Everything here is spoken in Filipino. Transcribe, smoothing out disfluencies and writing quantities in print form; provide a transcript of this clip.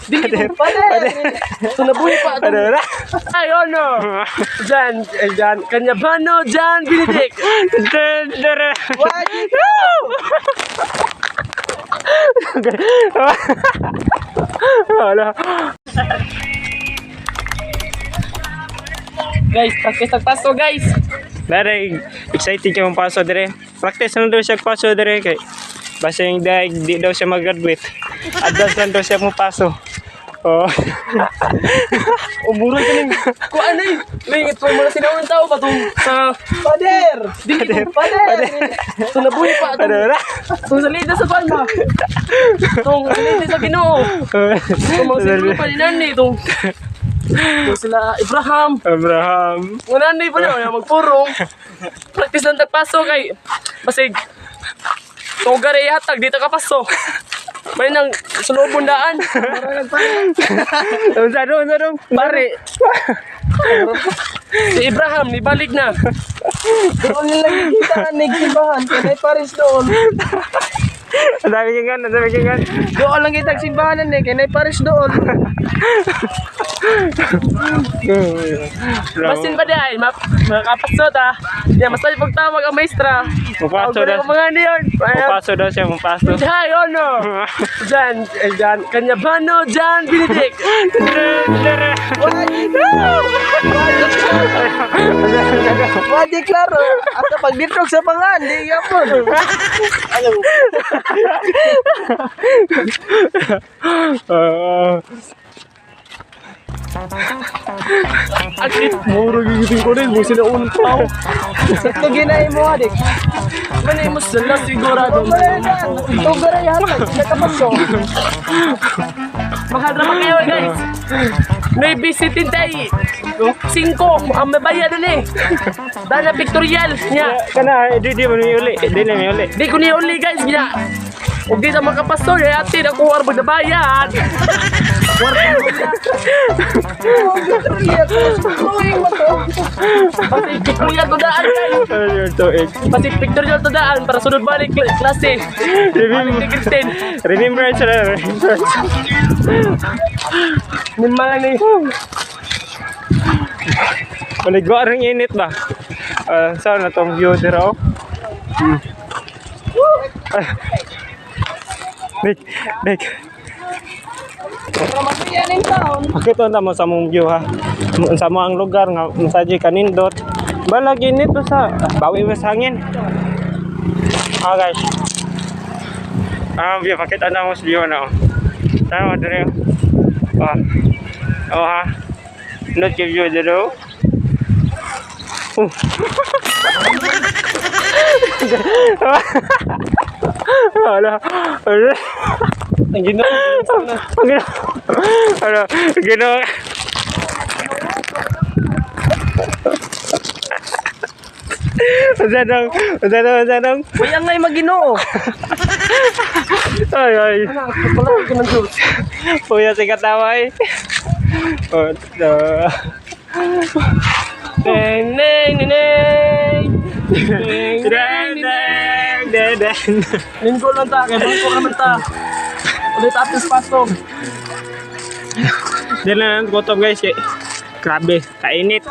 Pader. Tunabuhi pa. Pader. Ay, no. Jan. Kanyabano, Jan Benedict. Wala. Guys, practice nagpaso guys. Dari, excited siya mong paso dire. Practice na daw siya paso dire kay basta yung daig di daw siya mag-graduate. Advance lang daw siya mong paso. Oh. Umuro ka ning. Ko ano eh. Lingit mo na sinawang tao pa tong sa Pader. Pader. Tunabuhi pa. Pader. Tong salida sa kwan ba? Tong salida sa Ginoo. Tong mga sino pa ni Nani tong sila Abraham. Wala na pa niya magpurong. Practice lang tagpaso kay basig. Tugare ihatag dito ka paso. May nang sulubon daan. Unsa dong? Pare. Si Abraham nibalik na. Doon lang kita nagsimbahan kay Paris doon. Sabi kingan. Doon lang kita simbahan ni kay Paris doon. Basin ba dahil makapasot ah. Ya mas tayo pagtawag ang maestra. Mupaso daw. Mga niyon. Mupaso daw siya, mupaso. Hay, no. Jan. Kanyabano, Jan Benedict. Wadi klaro. Asa pagditrog sa pangan, di yapon. Akit muro gigiting ko rin mo sila unang tao. Ito ginay mo adik. Manay mo sila sigurado. Tugara yata, nakapaso. Mahadra pa kayo guys. May visitin tayo. 5 ang mabaya doon eh. Dana pictorial niya. Kana di mo ni uli. Di ko ni uli guys niya. Huwag di na makapaso, yatin ako arbog na bayan. Pati pictorial to daan guys. Pati pictorial to daan para sunod balik klase. Balik ni Kristen. Remembrance na. Mga ni. Maligo ang init ba? Saan na tong view dito? Dik. Ramasiyanin taon. Pakita na mo sa mong view ha. Sa mo ang lugar nga masaji kanindot. Balag init to sa bawi mas hangin. Guys. View pakita na mo sa view na. Tama dire. Ha. Not give you the do. Wala. Ang Ginoo. Ginoo. Usadong. Bayang ngay mag-Ginoo. Ay. Wala ka ng Diyos. Puya si katawa eh. Linggo lang ta, kaya bangko naman ta. Ulit atis pasok. Diyan na lang gutom guys. Grabe, kainit.